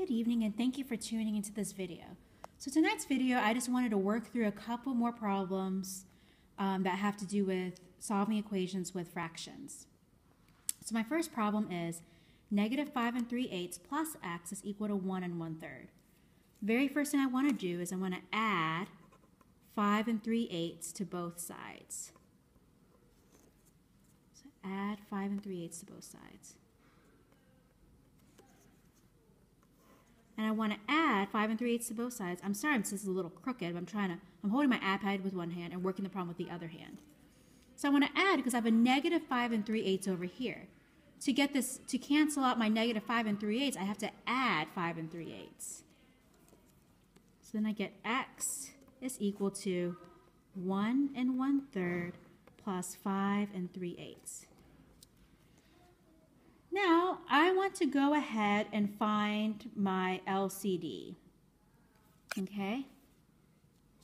Good evening and thank you for tuning into this video. So tonight's video, I just wanted to work through a couple more problems that have to do with solving equations with fractions. So my first problem is -5 3/8 plus x is equal to 1 1/3. Very first thing I want to do is I want to add 5 3/8 to both sides. So add 5 3/8 to both sides. And I want to add 5 3/8 to both sides. I'm sorry, this is a little crooked. I'm holding my iPad with one hand and working the problem with the other hand. So I want to add because I have a -5 3/8 over here. To get this, to cancel out my -5 3/8, I have to add 5 3/8. So then I get x is equal to 1 1/3 plus 5 3/8. Now, I want to go ahead and find my LCD, okay?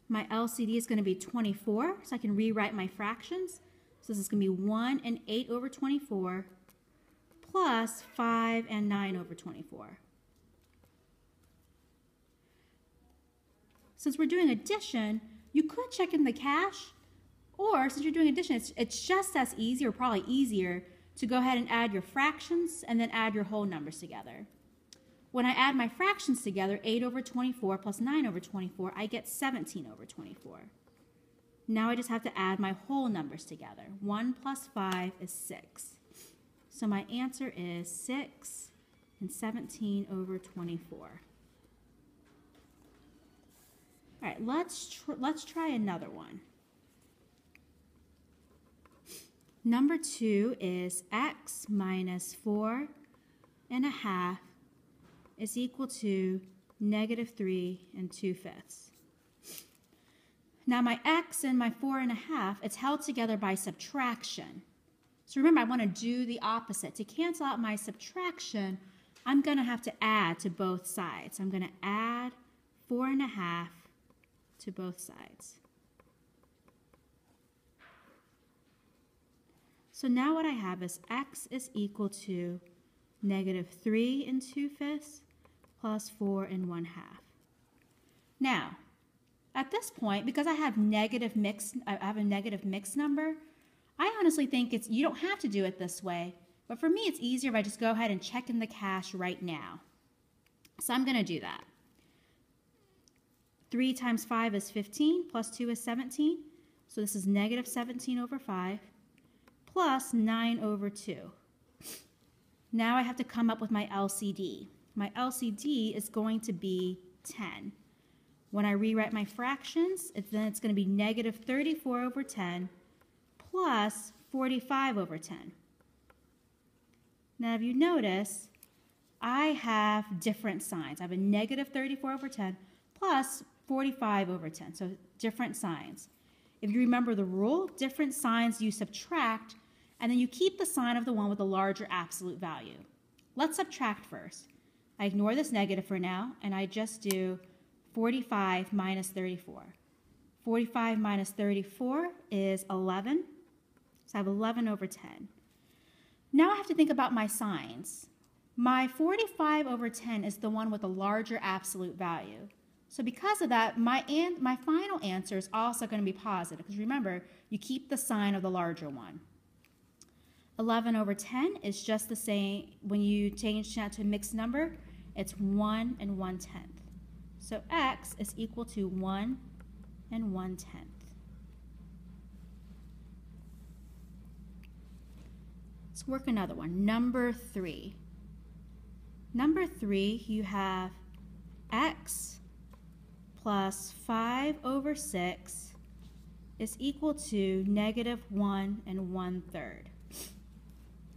My LCD is going to be 24, so I can rewrite my fractions. So this is going to be 1 8 over 24 plus 5 9 over 24. Since we're doing addition, you could check in the cache, or since you're doing addition, it's just as easy, or probably easier, to go ahead and add your fractions and then add your whole numbers together. When I add my fractions together, 8 over 24 plus 9 over 24, I get 17 over 24. Now I just have to add my whole numbers together. 1 plus 5 is 6. So my answer is 6 and 17 over 24. All right, let's try another one. Number 2 is x minus 4 1/2 is equal to -3 2/5. Now my x and my 4 1/2, it's held together by subtraction. So remember, I want to do the opposite. To cancel out my subtraction, I'm going to have to add to both sides. I'm going to add 4 1/2 to both sides. So now what I have is x is equal to -3 2/5 plus 4 1/2. Now, at this point, because I have a negative mixed number, I honestly think you don't have to do it this way, but for me it's easier if I just go ahead and check in the cache right now. So I'm going to do that. 3 times 5 is 15, plus 2 is 17, so this is -17 over 5. Plus 9 over 2. Now I have to come up with my LCD. My LCD is going to be 10. When I rewrite my fractions, then it's going to be -34 over 10 plus 45 over 10. Now if you notice, I have different signs. I have a -34 over 10 plus 45 over 10, so different signs. If you remember the rule, different signs you subtract, and then you keep the sign of the one with the larger absolute value. Let's subtract first. I ignore this negative for now, and I just do 45 minus 34. 45 minus 34 is 11, so I have 11 over 10. Now I have to think about my signs. My 45 over 10 is the one with the larger absolute value. So because of that, my final answer is also going to be positive, because remember, you keep the sign of the larger one. 11 over 10 is just the same. When you change that to a mixed number, it's 1 1/10. So x is equal to 1 1/10. Let's work another one. Number 3. Number 3, you have x plus 5 over 6 is equal to -1 1/3.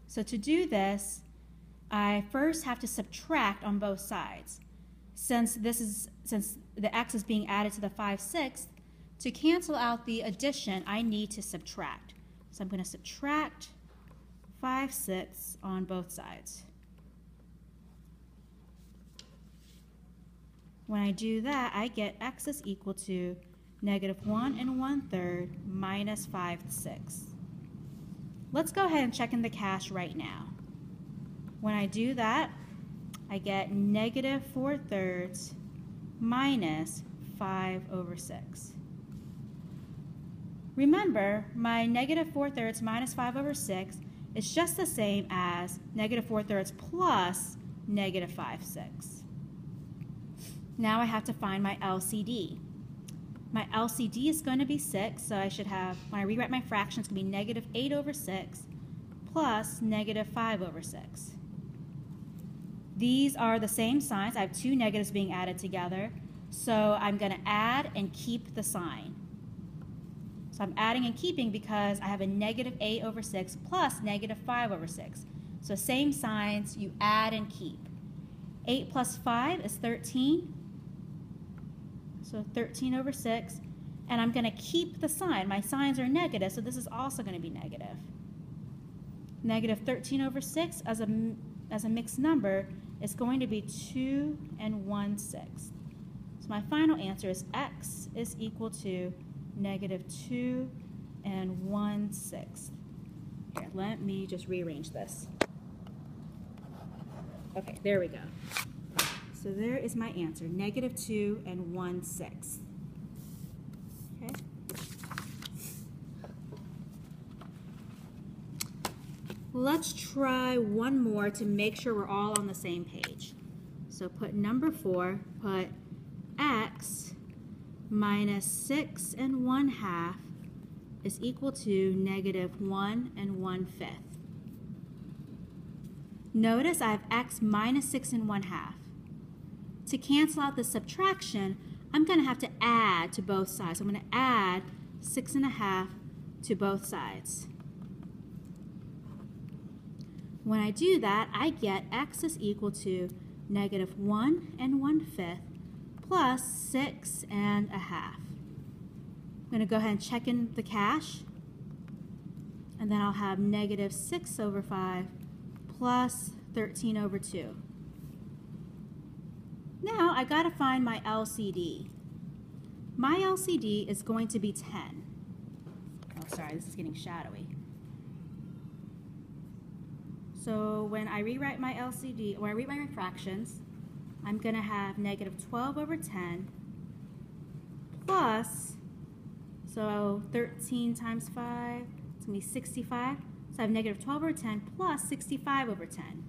So to do this, I first have to subtract on both sides. Since the x is being added to the 5/6, to cancel out the addition, I need to subtract. So I'm going to subtract 5/6 on both sides. When I do that, I get x is equal to -1 1/3 minus 5/6. Let's go ahead and check in the cache right now. When I do that, I get negative 4/3 minus 5/6. Remember, my negative 4/3 minus 5/6 is just the same as negative 4/3 plus negative 5/6. Now I have to find my LCD. My LCD is going to be 6, so I should have, when I rewrite my fraction, it's going to be negative 8/6 plus negative 5/6. These are the same signs. I have two negatives being added together, so I'm going to add and keep the sign. So I'm adding and keeping because I have a negative 8/6 plus negative 5/6. So same signs, you add and keep. 8 plus 5 is 13. So 13/6. And I'm going to keep the sign. My signs are negative, so this is also going to be negative. Negative 13/6 as a mixed number is going to be 2 1/6. So my final answer is x is equal to negative 2 1/6. Here, let me just rearrange this. Okay, there we go. So there is my answer, negative 2 1/6. Okay. Let's try one more to make sure we're all on the same page. So put number 4, put x minus 6 1/2 is equal to negative 1 1/5. Notice I have x minus 6 1/2. To cancel out the subtraction, I'm going to have to add to both sides. I'm going to add 6 1/2 to both sides. When I do that, I get x is equal to negative 1 1/5 plus 6 1/2. I'm going to go ahead and check in the cash, and then I'll have negative 6/5 plus 13/2. Now I got to find my LCD. My LCD is going to be 10. Oh, sorry, this is getting shadowy. So when I rewrite my LCD, when I rewrite my fractions, I'm going to have negative 12/10 plus, so 13 times 5, it's going to be 65. So I have negative 12/10 plus 65/10.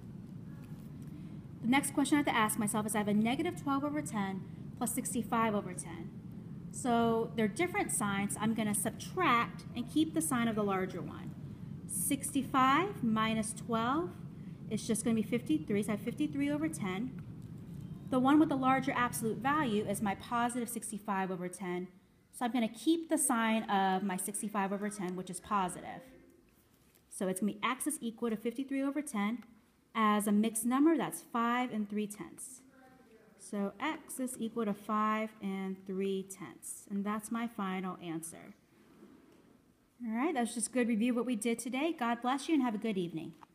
The next question I have to ask myself is I have a negative 12/10 plus 65/10. So they're different signs. I'm going to subtract and keep the sign of the larger one. 65 minus 12 is just going to be 53, so I have 53/10. The one with the larger absolute value is my positive 65/10. So I'm going to keep the sign of my 65/10, which is positive. So it's going to be x is equal to 53/10. As a mixed number, that's 5 3/10. So x is equal to 5 3/10. And that's my final answer. All right, that was just a good review of what we did today. God bless you and have a good evening.